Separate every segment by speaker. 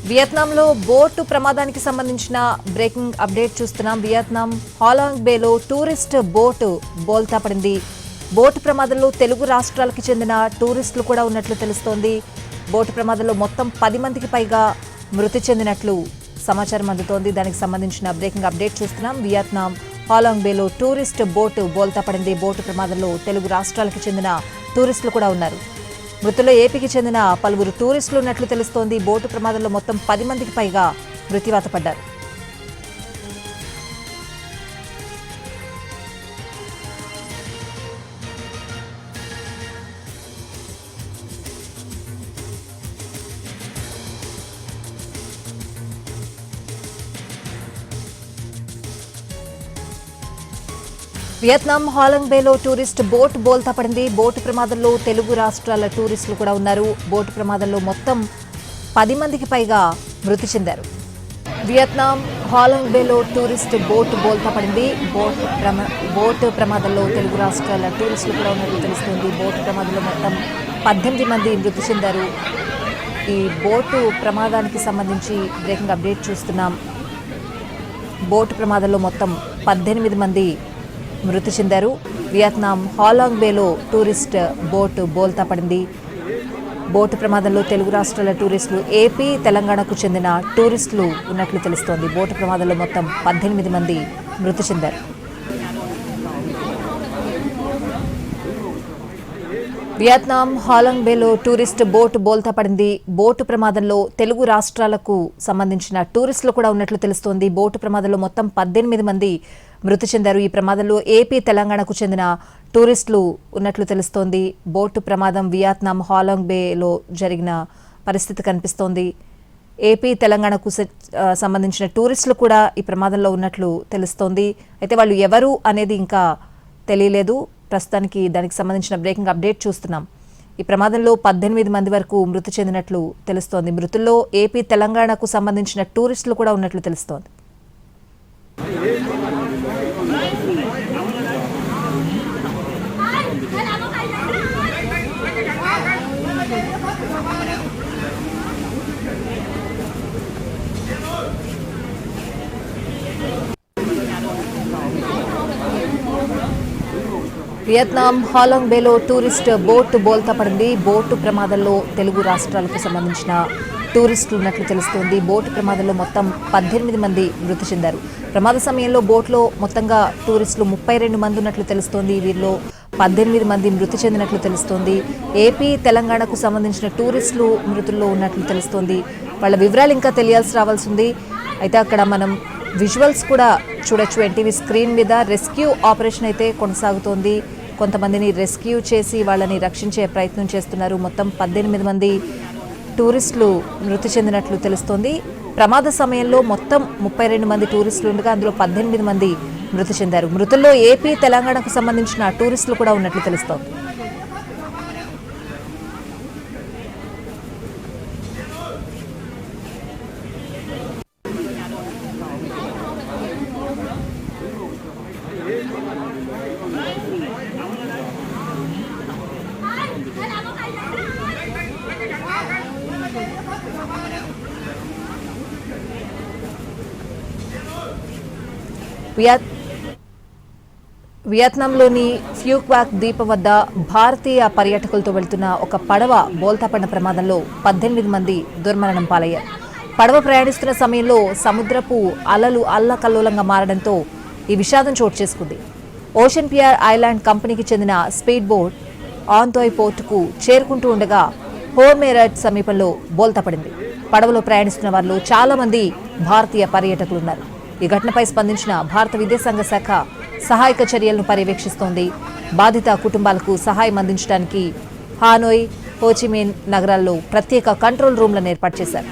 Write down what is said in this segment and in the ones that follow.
Speaker 1: వియత్నాంలో boat ప్రమాదానికి సంబంధించిన breaking update చూస్తున్నాం. వియత్నాం హాలాంగ్ బేలో టూరిస్ట్ బోటు బోల్తా పడింది. బోటు ప్రమాదంలో తెలుగు రాష్ట్రాలకు చెందిన టూరిస్టులు కూడా ఉన్నట్లు తెలుస్తోంది. బోటు ప్రమాదంలో మొత్తం 10 మందికి పైగా మృతి చెందినట్లు సమాచారం అందుతోంది. దానికి సంబంధించిన బ్రేకింగ్ అప్డేట్ చూస్తున్నాం. వియత్నాం హాలాంగ్ బేలో టూరిస్ట్ బోటు బోల్తా పడింది. బోటు ప్రమాదంలో తెలుగు రాష్ట్రాలకు చెందిన టూరిస్టులు కూడా ఉన్నారు. మృతుల్లో ఏపీకి చెందిన పలువురు టూరిస్టులు ఉన్నట్లు తెలుస్తోంది. బోటు ప్రమాదంలో మొత్తం 10 మందికి పైగా మృత్యువాత పడ్డారు. వియత్నాం హాలాంగ్ బేలో టూరిస్ట్ బోట్ బోల్తా పడింది. బోటు ప్రమాదంలో తెలుగు రాష్ట్రాల టూరిస్టులు కూడా ఉన్నారు. బోటు ప్రమాదంలో మొత్తం 10 మందికి పైగా మృతి చెందారు. వియత్నాం హాలాంగ్ బేలో టూరిస్ట్ బోట్ బోల్తా పడింది. బోటు ప్రమాదంలో తెలుగు రాష్ట్రాల టూరిస్టులు కూడా ఉన్నట్లు తెలుస్తుంది. బోటు ప్రమాదంలో మొత్తం 18 మంది మృతి చెందారు. ఈ బోటు ప్రమాదానికి సంబంధించి బ్రేకింగ్ అప్డేట్ చూస్తున్నాం. బోటు ప్రమాదంలో మొత్తం 18 మంది మృతి చెందారు. వియత్నాం హాలాంగ్ బేలో టూరిస్ట్ బోటు బోల్తా పడింది. బోటు ప్రమాదంలో తెలుగు రాష్ట్రాల టూరిస్టులు ఏపీ, తెలంగాణకు చెందిన టూరిస్టులు ఉన్నట్లు తెలుస్తోంది. బోటు ప్రమాదంలో మొత్తం 18 మంది మృతి చెందారు. వియత్నాం హాలాంగ్ బేలో టూరిస్ట్ బోటు బోల్తా పడింది. బోటు ప్రమాదంలో తెలుగు రాష్ట్రాలకు సంబంధించిన టూరిస్టులు కూడా ఉన్నట్లు తెలుస్తోంది. బోటు ప్రమాదంలో మొత్తం 18 మంది మృతి చెందారు. ఈ ప్రమాదంలో ఏపీ, తెలంగాణకు చెందిన టూరిస్టులు ఉన్నట్లు తెలుస్తోంది. బోటు ప్రమాదం వియత్నాం హాలాంగ్ బేలో జరిగిన పరిస్థితి కనిపిస్తోంది. ఏపీ, తెలంగాణకు సంబంధించిన టూరిస్టులు కూడా ఈ ప్రమాదంలో ఉన్నట్లు తెలుస్తోంది. అయితే వాళ్ళు ఎవరు అనేది ఇంకా తెలియలేదు. ప్రస్తుతానికి దానికి సంబంధించిన బ్రేకింగ్ అప్డేట్ చూస్తున్నాం. ఈ ప్రమాదంలో 18 మంది వరకు మృతి చెందినట్లు తెలుస్తోంది. మృతుల్లో ఏపీ, తెలంగాణకు సంబంధించిన టూరిస్టులు కూడా ఉన్నట్లు తెలుస్తోంది. వియత్నాం హాలాంగ్ బేలో టూరిస్ట్ బోటు బోల్తా పడింది. బోటు ప్రమాదంలో తెలుగు రాష్ట్రాలకు సంబంధించిన టూరిస్టులు ఉన్నట్లు తెలుస్తోంది. బోటు ప్రమాదంలో మొత్తం 18 మంది మృతి చెందారు. ప్రమాద సమయంలో బోట్లో మొత్తంగా టూరిస్టులు 32 మంది ఉన్నట్లు తెలుస్తోంది. వీరిలో 18 మంది మృతి చెందినట్లు తెలుస్తోంది. ఏపీ, తెలంగాణకు సంబంధించిన టూరిస్టులు మృతుల్లో ఉన్నట్లు తెలుస్తోంది. వాళ్ళ వివరాలు ఇంకా తెలియాల్సి రావాల్సి ఉంది. అయితే అక్కడ మనం విజువల్స్ కూడా చూడొచ్చు. ఎన్టీవీ స్క్రీన్ మీద రెస్క్యూ ఆపరేషన్ అయితే కొనసాగుతోంది. కొంతమందిని రెస్క్యూ చేసి వాళ్ళని రక్షించే ప్రయత్నం చేస్తున్నారు. మొత్తం 18 మంది టూరిస్టులు మృతి చెందినట్లు తెలుస్తోంది. ప్రమాద సమయంలో మొత్తం 32 మంది టూరిస్టులు ఉండగా అందులో 18 మంది మృతి చెందారు. మృతుల్లో ఏపీ, తెలంగాణకు సంబంధించిన టూరిస్టులు కూడా ఉన్నట్లు తెలుస్తోంది. వియత్నాంలోని ఫ్యూక్వాక్ ద్వీపం వద్ద భారతీయ పర్యాటకులతో వెళ్తున్న ఒక పడవ బోల్తా పడిన ప్రమాదంలో 18 మంది దుర్మరణం పాలయ్యారు. పడవ ప్రయాణిస్తున్న సమయంలో సముద్రపు అలలు అల్లకల్లోలంగా మారడంతో ఈ విషాదం చోటు చేసుకుంది. ఓషన్ పియర్ ఐలాండ్ కంపెనీకి చెందిన స్పీడ్ బోట్ ఆంతోయ్ పోర్టుకు చేరుకుంటూ ఉండగా హోర్మేరట్ సమీపంలో బోల్తా పడింది. పడవలో ప్రయాణిస్తున్న వారిలో చాలా మంది భారతీయ పర్యాటకులున్నారు. ఈ ఘటనపై స్పందించిన భారత విదేశాంగ శాఖ సహాయక చర్యలను పర్యవేక్షిస్తోంది. బాధిత కుటుంబాలకు సహాయం అందించడానికి హానోయ్, హోచిమిన్ నగరాల్లో ప్రత్యేక కంట్రోల్ రూమ్లను ఏర్పాటు చేశారు.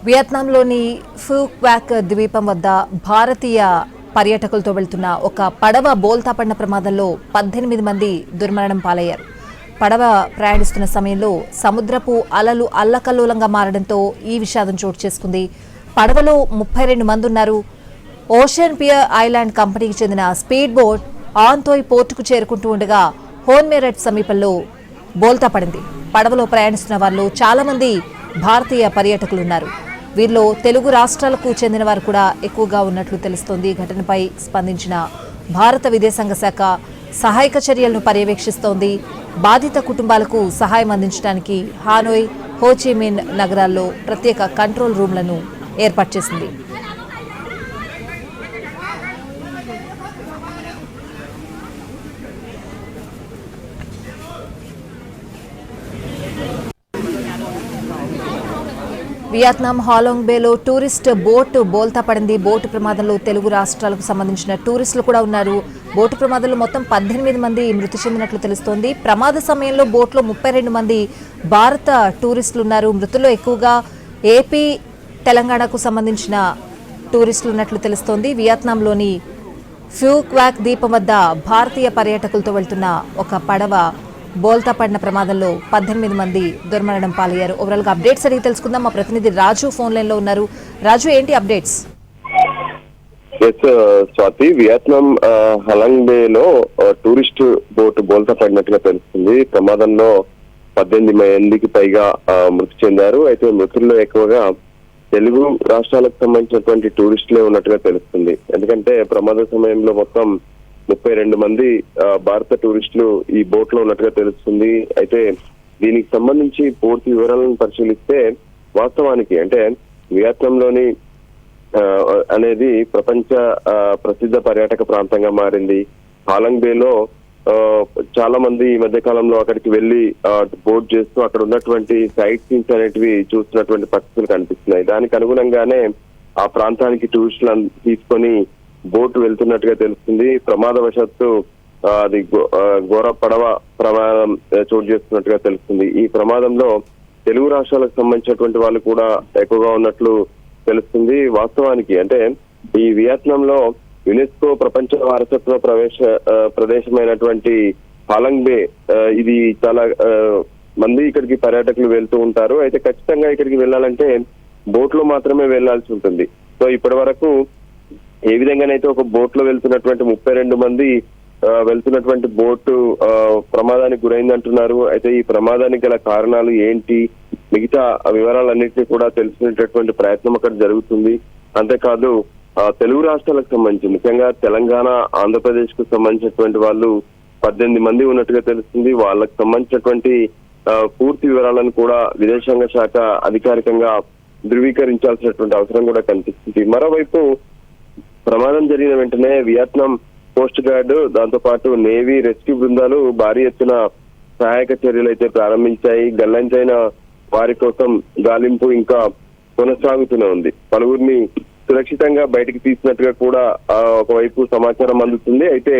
Speaker 1: వియత్నాంలోని ఫూక్వాక్ ద్వీపం వద్ద భారతీయ పర్యాటకులతో వెళ్తున్న ఒక పడవ బోల్తా పడిన ప్రమాదంలో 18 మంది దుర్మరణం పాలయ్యారు. పడవ ప్రయాణిస్తున్న సమయంలో సముద్రపు అలలు అల్లకల్లోలంగా మారడంతో ఈ విషాదం చోటు చేసుకుంది. పడవలో 32 మంది ఉన్నారు. ఓషన్ పియర్ ఐలాండ్ కంపెనీకి చెందిన స్పీడ్ బోట్ ఆంతోయ్ పోర్టుకు చేరుకుంటూ ఉండగా హోన్మేరట్ సమీపంలో బోల్తా పడింది. పడవలో ప్రయాణిస్తున్న వారిలో చాలా మంది భారతీయ పర్యాటకులున్నారు. వీరిలో తెలుగు రాష్ట్రాలకు చెందిన వారు కూడా ఎక్కువగా ఉన్నట్లు తెలుస్తోంది. ఘటనపై స్పందించిన భారత విదేశాంగ శాఖ సహాయక చర్యలను పర్యవేక్షిస్తోంది. బాధిత కుటుంబాలకు సహాయం అందించడానికి హానోయ్, హోచిమిన్ నగరాల్లో ప్రత్యేక కంట్రోల్ రూమ్లను ఏర్పాటు చేసింది. వియత్నాం హాలాంగ్ బేలో టూరిస్ట్ బోటు బోల్తా పడింది. బోటు ప్రమాదంలో తెలుగు రాష్ట్రాలకు సంబంధించిన టూరిస్టులు కూడా ఉన్నారు. బోటు ప్రమాదంలో మొత్తం 18 మంది మృతి చెందినట్లు తెలుస్తోంది. ప్రమాద సమయంలో బోట్లో 32 మంది భారత టూరిస్టులు ఉన్నారు. మృతుల్లో ఎక్కువగా ఏపీ, తెలంగాణకు సంబంధించిన టూరిస్టులు ఉన్నట్లు తెలుస్తోంది. వియత్నాంలోని ఫ్యూ క్వాక్ ద్వీపం వద్ద భారతీయ పర్యాటకులతో వెళ్తున్న ఒక పడవ బోల్తా పడిన ప్రమాదంలో 18 మంది దుర్మరణం పాలయ్యారు. ఓవరాల్ గా అప్డేట్స్ అడిగి తెలుసుకుందాం. మా ప్రతినిధి రాజు ఫోన్ లైన్ లో ఉన్నారు. రాజు, ఏంటి అప్డేట్స్?
Speaker 2: స్వాతి, వియత్నాం హలాంగ్ బే లో టూరిస్ట్ బోట్ బోల్తా పడినట్టుగా తెలుస్తుంది. ప్రమాదంలో 18 మందికి పైగా మృతి చెందారు. అయితే మృతుల్లో ఎక్కువగా తెలుగు రాష్ట్రాలకు సంబంధించినటువంటి టూరిస్టులే ఉన్నట్టుగా తెలుస్తుంది. ఎందుకంటే ప్రమాద సమయంలో మొత్తం 32 మంది భారత టూరిస్టులు ఈ బోట్ లో ఉన్నట్టుగా తెలుస్తుంది. అయితే దీనికి సంబంధించి పూర్తి వివరాలను పరిశీలిస్తే వాస్తవానికి అంటే వియత్నాంలోని అనేది ప్రపంచ ప్రసిద్ధ పర్యాటక ప్రాంతంగా మారింది. హాలాంగ్ బేలో చాలా మంది ఈ మధ్య కాలంలో అక్కడికి వెళ్లి బోట్ చేస్తూ అక్కడ ఉన్నటువంటి సైట్ సీన్స్ అనేటివి చూస్తున్నటువంటి పరిస్థితులు కనిపిస్తున్నాయి. దానికి అనుగుణంగానే ఆ ప్రాంతానికి టూరిస్టులను తీసుకొని బోటు వెళ్తున్నట్టుగా తెలుస్తుంది. ప్రమాదవశాత్తు అది ఘోర పడవ ప్రమాదం చోటు చేస్తున్నట్టుగా తెలుస్తుంది. ఈ ప్రమాదంలో తెలుగు రాష్ట్రాలకు సంబంధించినటువంటి వాళ్ళు కూడా ఎక్కువగా ఉన్నట్లు తెలుస్తుంది. వాస్తవానికి అంటే ఈ వియత్నాంలో యునెస్కో ప్రపంచ వారసత్వ ప్రదేశమైనటువంటి హాలాంగ్ బే ఇది చాలా మంది ఇక్కడికి పర్యాటకులు వెళ్తూ ఉంటారు. అయితే ఖచ్చితంగా ఇక్కడికి వెళ్ళాలంటే బోట్ లో మాత్రమే వెళ్లాల్సి ఉంటుంది. సో ఇప్పటి వరకు ఏ విధంగానైతే ఒక బోట్ లో వెళ్తున్నటువంటి 32 మంది వెళ్తున్నటువంటి బోటు ప్రమాదానికి గురైందంటున్నారు. అయితే ఈ ప్రమాదానికి గల కారణాలు ఏంటి, మిగతా వివరాలన్నింటినీ కూడా తెలుసుకునేటటువంటి ప్రయత్నం అక్కడ జరుగుతుంది. అంతేకాదు తెలుగు రాష్ట్రాలకు సంబంధించి ముఖ్యంగా తెలంగాణ, ఆంధ్రప్రదేశ్ కు సంబంధించినటువంటి వాళ్ళు 18 మంది ఉన్నట్టుగా తెలుస్తుంది. వాళ్ళకు సంబంధించినటువంటి పూర్తి వివరాలను కూడా విదేశాంగ శాఖ అధికారికంగా ధృవీకరించాల్సినటువంటి అవసరం కూడా కనిపిస్తుంది. మరోవైపు ప్రమాదం జరిగిన వెంటనే వియత్నాం కోస్ట్ గార్డ్, దాంతో పాటు నేవీ రెస్క్యూ బృందాలు భారీ ఎత్తున సహాయక చర్యలు అయితే ప్రారంభించాయి. గల్లంతైన వారి కోసం గాలింపు ఇంకా కొనసాగుతూనే ఉంది. పలువురిని సురక్షితంగా బయటికి తీసినట్టుగా కూడా ఒకవైపు సమాచారం అందుతుంది. అయితే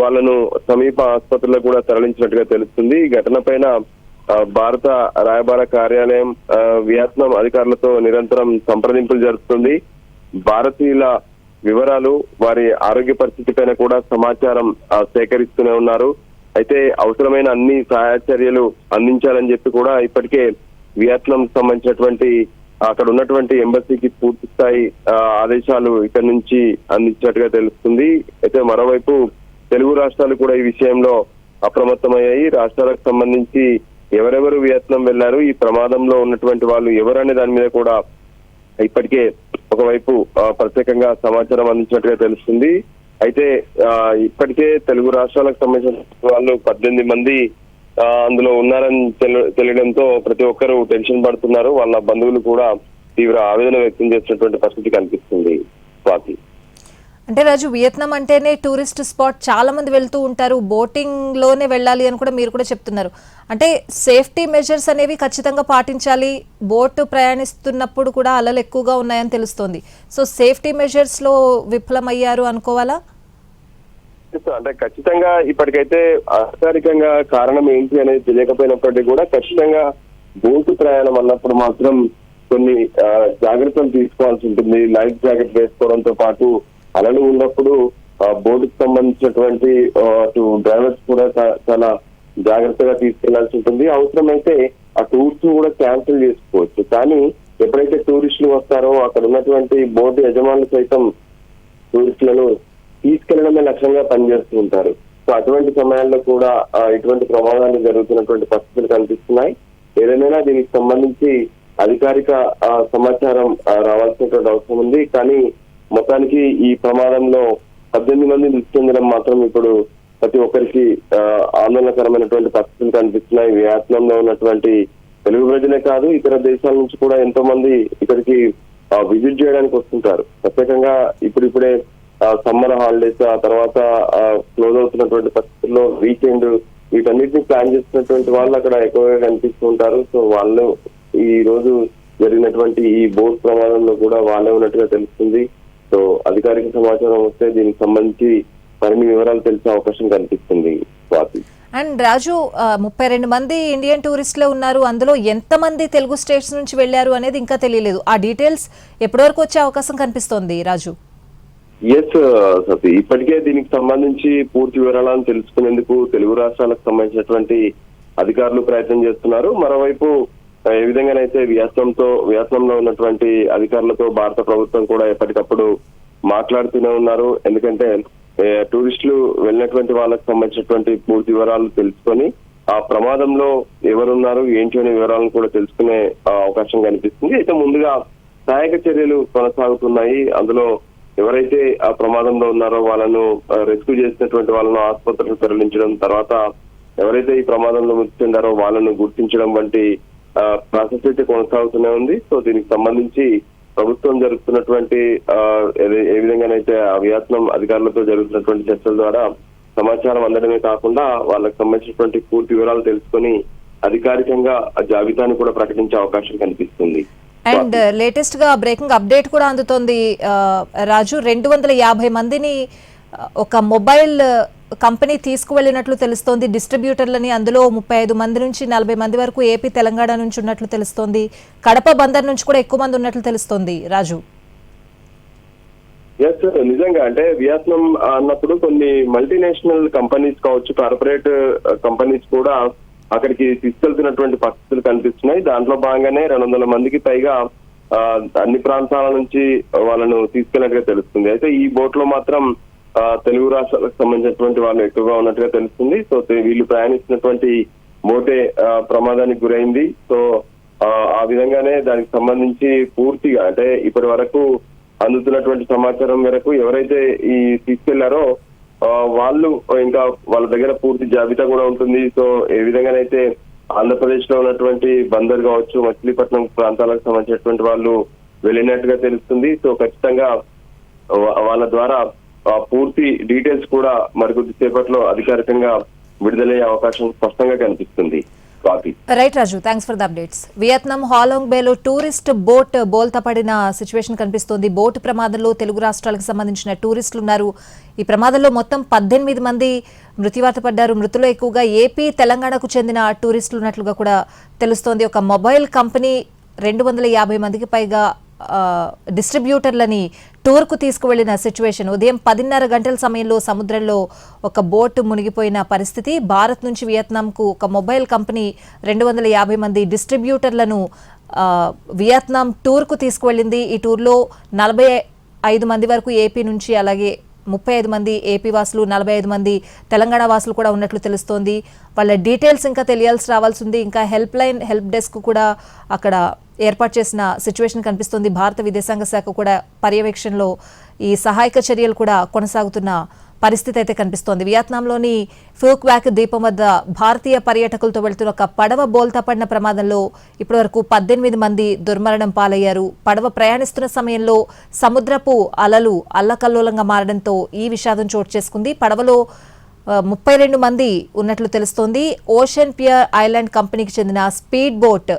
Speaker 2: వాళ్ళను సమీప ఆసుపత్రులకు కూడా తరలించినట్టుగా తెలుస్తుంది. ఈ ఘటన పైన భారత రాయబార కార్యాలయం వియత్నాం అధికారులతో నిరంతరం సంప్రదింపులు జరుపుతుంది. భారతీయుల వివరాలు, వారి ఆరోగ్య పరిస్థితి పైన కూడా సమాచారం సేకరిస్తూనే ఉన్నారు. అయితే అవసరమైన అన్ని సహాయ చర్యలు అందించాలని చెప్పి కూడా ఇప్పటికే వియత్నాం సంబంధించినటువంటి అక్కడ ఉన్నటువంటి ఎంబసీకి పూర్తి స్థాయి ఆదేశాలు ఇక్కడ నుంచి అందించినట్టుగా తెలుస్తుంది. అయితే మరోవైపు తెలుగు రాష్ట్రాలు కూడా ఈ విషయంలో అప్రమత్తమయ్యాయి. రాష్ట్రాలకు సంబంధించి ఎవరెవరు వియత్నాం వెళ్లారు, ఈ ప్రమాదంలో ఉన్నటువంటి వాళ్ళు ఎవరనే దాని మీద కూడా ఇప్పటికే ఒకవైపు ప్రత్యేకంగా సమాచారం అందించినట్టుగా తెలుస్తుంది. అయితే ఇప్పటికే తెలుగు రాష్ట్రాలకు సంబంధించిన వాళ్ళు 18 మంది అందులో ఉన్నారని తెలియడంతో ప్రతి ఒక్కరూ టెన్షన్ పడుతున్నారు. వాళ్ళ బంధువులు కూడా తీవ్ర ఆవేదన వ్యక్తం చేసినటువంటి పరిస్థితి కనిపిస్తుంది. స్వాతి,
Speaker 1: అంటే రాజు, వియత్నాం అంటేనే టూరిస్ట్ స్పాట్, చాలా మంది వెళ్తూ ఉంటారు, బోటింగ్ లోనే వెళ్ళాలి అని కూడా మీరు కూడా చెప్తున్నారు. అంటే సేఫ్టీ మెజర్స్ అనేవి ఖచ్చితంగా పాటించాలి. బోటు ప్రయాణిస్తున్నప్పుడు కూడా అలలు ఎక్కువగా ఉన్నాయని తెలుస్తోంది. సో సేఫ్టీ మెజర్స్ లో విఫలమయ్యారు అనుకోవాలా?
Speaker 2: అంటే ఖచ్చితంగా ఇప్పటికైతే అధికారికంగా కారణం ఏంటి అనేది తెలియకపోయినప్పటికీ కూడా ఖచ్చితంగా బోటు ప్రయాణం అన్నప్పుడు మాత్రం కొన్ని జాగ్రత్తలు తీసుకోవాల్సి ఉంటుంది. లైఫ్ జాకెట్ వేసుకోవడంతో పాటు అలలు ఉన్నప్పుడు బోటుకు సంబంధించినటువంటి అటు డ్రైవర్స్ కూడా చాలా జాగ్రత్తగా తీసుకెళ్లాల్సి ఉంటుంది. అవసరమైతే ఆ టూర్స్ కూడా క్యాన్సిల్ చేసుకోవచ్చు. కానీ ఎప్పుడైతే టూరిస్టులు వస్తారో అక్కడ ఉన్నటువంటి బోర్డు యజమానులు సైతం టూరిస్టులను తీసుకెళ్లడమే లక్ష్యంగా పనిచేస్తూ ఉంటారు. సో అటువంటి సమయాల్లో కూడా ఇటువంటి ప్రమాదాలు జరుగుతున్నటువంటి పరిస్థితులు కనిపిస్తున్నాయి. ఏదేమైనా దీనికి సంబంధించి అధికారిక సమాచారం రావాల్సినటువంటి అవసరం ఉంది. కానీ మొత్తానికి ఈ ప్రమాదంలో 18 మంది మృతి చెందడం మాత్రం ఇప్పుడు ప్రతి ఒక్కరికి ఆందోళనకరమైనటువంటి పరిస్థితులు కనిపిస్తున్నాయి. వియత్నాంలో ఉన్నటువంటి తెలుగు ప్రజలే కాదు, ఇతర దేశాల నుంచి కూడా ఎంతో మంది ఇక్కడికి విజిట్ చేయడానికి వస్తుంటారు. ప్రత్యేకంగా ఇప్పుడిప్పుడే సమ్మర్ హాలిడేస్, ఆ తర్వాత క్లోజ్ అవుతున్నటువంటి పరిస్థితుల్లో వీకెండ్, వీటన్నిటిని ప్లాన్ చేస్తున్నటువంటి వాళ్ళు అక్కడ ఎక్కువగా కనిపిస్తూ ఉంటారు. సో వాళ్ళు ఈ రోజు జరిగినటువంటి ఈ బోట్ ప్రమాదంలో కూడా వాళ్ళే ఉన్నట్టుగా తెలుస్తుంది. సో అధికారిక సమాచారం వస్తే దీనికి సంబంధించి మరిన్ని వివరాలు తెలిసే అవకాశం కనిపిస్తుంది. స్వాతి
Speaker 1: అండ్ రాజు, 32 మంది ఇండియన్ టూరిస్టులు ఉన్నారు. అందులో ఎంతమంది తెలుగు స్టేట్స్ నుంచి వెళ్లారు అనేది ఇంకా తెలియలేదు. ఆ డీటెయిల్స్ ఎప్పటి వరకు వచ్చే అవకాశం కనిపిస్తోంది రాజు?
Speaker 2: ఎస్ సతీ, ఇప్పటికే దీనికి సంబంధించి పూర్తి వివరాలను తెలుసుకునేందుకు తెలుగు రాష్ట్రాలకు సంబంధించినటువంటి అధికారులు ప్రయత్నం చేస్తున్నారు. మరోవైపు ఏ విధంగానైతే వియత్నాంలో ఉన్నటువంటి అధికారులతో భారత ప్రభుత్వం కూడా ఎప్పటికప్పుడు మాట్లాడుతూనే ఉన్నారు. ఎందుకంటే టూరిస్టులు వెళ్ళినటువంటి వాళ్ళకి సంబంధించినటువంటి పూర్తి వివరాలు తెలుసుకొని ఆ ప్రమాదంలో ఎవరున్నారు ఏంటి అనే వివరాలను కూడా తెలుసుకునే అవకాశం కనిపిస్తుంది. అయితే ముందుగా సహాయక చర్యలు కొనసాగుతున్నాయి. అందులో ఎవరైతే ఆ ప్రమాదంలో ఉన్నారో వాళ్ళను రెస్క్యూ చేసినటువంటి వాళ్ళను ఆసుపత్రికి తరలించడం, తర్వాత ఎవరైతే ఈ ప్రమాదంలో మృతి చెందారో వాళ్ళను గుర్తించడం వంటి ప్రాసెస్ అయితే కొనసాగుతూనే ఉంది. సో దీనికి సంబంధించి ప్రభుత్వం జరుగుతున్నటువంటి ఏ విధంగానైతే ఆ వియత్నాం అధికారులతో జరుగుతున్నటువంటి చర్చల ద్వారా సమాచారం అందడమే కాకుండా వాళ్ళకి సంబంధించినటువంటి పూర్తి వివరాలు తెలుసుకొని అధికారికంగా ఆ జాబితాను కూడా ప్రకటించే అవకాశం కనిపిస్తుంది.
Speaker 1: అండ్ లేటెస్ట్ గా బ్రేకింగ్ అప్డేట్ కూడా అందుతోంది రాజు. 250 మందిని ఒక మొబైల్ కంపెనీ తీసుకువెళ్ళినట్లు తెలుస్తోంది, డిస్ట్రిబ్యూటర్లని. అందులో 35 మంది నుంచి 40 మంది వరకు ఏపీ తెలంగాణ నుంచి ఉన్నట్లు తెలుస్తోంది. కడప బందర్ నుంచి కూడా ఎక్కువ మంది ఉన్నట్లు తెలుస్తోంది రాజు.
Speaker 2: ఎస్, నిజంగా అంటే వియత్నాం అన్నప్పుడు కొన్ని మల్టీనేషనల్ కంపెనీస్ కావచ్చు, కార్పొరేట్ కంపెనీస్ కూడా అక్కడికి తీసుకెళ్తున్నటువంటి పరిస్థితులు కనిపిస్తున్నాయి. దాంట్లో భాగంగానే 200 మందికి పైగా అన్ని ప్రాంతాల నుంచి వాళ్ళను తీసుకెళ్ళినట్టుగా తెలుస్తుంది. అయితే ఈ బోట్ లో మాత్రం తెలుగు రాష్ట్రాలకు సంబంధించినటువంటి వాళ్ళు ఎక్కువగా ఉన్నట్టుగా తెలుస్తుంది. సో వీళ్ళు ప్రయాణిస్తున్నటువంటి బోటే ప్రమాదానికి గురైంది. సో ఆ విధంగానే దానికి సంబంధించి పూర్తిగా అంటే ఇప్పటి వరకు అందుతున్నటువంటి సమాచారం మేరకు ఎవరైతే ఈ తీసుకెళ్లారో వాళ్ళు ఇంకా వాళ్ళ దగ్గర పూర్తి జాబితా కూడా ఉంటుంది. సో ఏ విధంగానైతే ఆంధ్రప్రదేశ్ లో ఉన్నటువంటి బందర్ కావచ్చు, మచిలీపట్నం ప్రాంతాలకు సంబంధించినటువంటి వాళ్ళు వెళ్ళినట్టుగా తెలుస్తుంది. సో ఖచ్చితంగా వాళ్ళ ద్వారా పూర్తి డీటెయిల్స్ కూడా మరికొద్ది సేపట్లో అధికారికంగా విడుదలయ్యే అవకాశం స్పష్టంగా కనిపిస్తుంది.
Speaker 1: Right Raju, thanks for the updates. Vietnam Halong బేలో టూరిస్ట్ బోట్ బోల్తా పడిన సిచ్యువేషన్ కనిపిస్తోంది. బోటు ప్రమాదంలో తెలుగు రాష్ట్రాలకు సంబంధించిన టూరిస్టులు ఉన్నారు. ఈ ప్రమాదంలో మొత్తం 18 మంది మృత్యువాత పడ్డారు. మృతుల్లో ఎక్కువగా ఏపీ, తెలంగాణకు చెందిన టూరిస్టులు ఉన్నట్లుగా కూడా తెలుస్తోంది. ఒక మొబైల్ కంపెనీ 250 మందికి పైగా డిస్ట్రిబ్యూటర్లని టూర్కు తీసుకువెళ్లిన సిచ్యువేషన్. ఉదయం 10:30 గంటల సమయంలో సముద్రంలో ఒక బోటు మునిగిపోయిన పరిస్థితి. భారత్ నుంచి వియత్నాంకు ఒక మొబైల్ కంపెనీ 250 మంది డిస్ట్రిబ్యూటర్లను వియత్నాం టూర్కు తీసుకువెళ్ళింది. ఈ టూర్లో 45 మంది వరకు ఏపీ నుంచి, అలాగే 35 మంది ఏపీ వాసులు, 45 మంది తెలంగాణ వాసులు కూడా ఉన్నట్లు తెలుస్తోంది. వాళ్ళ డీటెయిల్స్ ఇంకా తెలియాల్సి రావాల్సి ఉంది. ఇంకా హెల్ప్ డెస్క్ కూడా అక్కడ ఏర్పాటు చేసిన సిచ్యువేషన్ కనిపిస్తుంది. భారత విదేశాంగ శాఖ కూడా పర్యవేక్షణలో ఈ సహాయక చర్యలు కూడా కొనసాగుతున్న పరిస్థితి అయితే కనిపిస్తోంది. వియత్నాంలోని ఫూక్ వ్యాక్ ద్వీపం వద్ద భారతీయ పర్యాటకులతో వెళ్తున్న ఒక పడవ బోల్తా పడిన ప్రమాదంలో ఇప్పటివరకు 18 మంది దుర్మరణం పాలయ్యారు. పడవ ప్రయాణిస్తున్న సమయంలో సముద్రపు అలలు అల్లకల్లోలంగా మారడంతో ఈ విషాదం చోటు చేసుకుంది. పడవలో 32 మంది ఉన్నట్లు తెలుస్తోంది. ఓషన్ పియర్ ఐలాండ్ కంపెనీకి చెందిన స్పీడ్ బోట్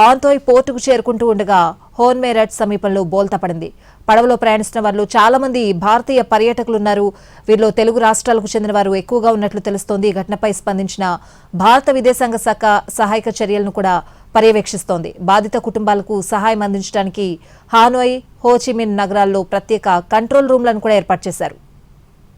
Speaker 1: ఆంతోయ్ పోర్టుకు చేరుకుంటూ ఉండగా హోన్మేరట్ సమీపంలో బోల్తా పడింది. పడవలో ప్రయాణిస్తున్న వారిలో చాలా మంది భారతీయ పర్యాటకులు ఉన్నారు. వీరిలో తెలుగు రాష్ట్రాలకు చెందిన వారు ఎక్కువగా ఉన్నట్లు తెలుస్తోంది. ఈ ఘటనపై స్పందించిన భారత విదేశాంగ శాఖ సహాయక చర్యలను కూడా పర్యవేక్షిస్తోంది. బాధిత కుటుంబాలకు సహాయం అందించడానికి హానోయ్, హోచిమిన్ నగరాల్లో ప్రత్యేక కంట్రోల్ రూమ్లను కూడా ఏర్పాటు చేశారు.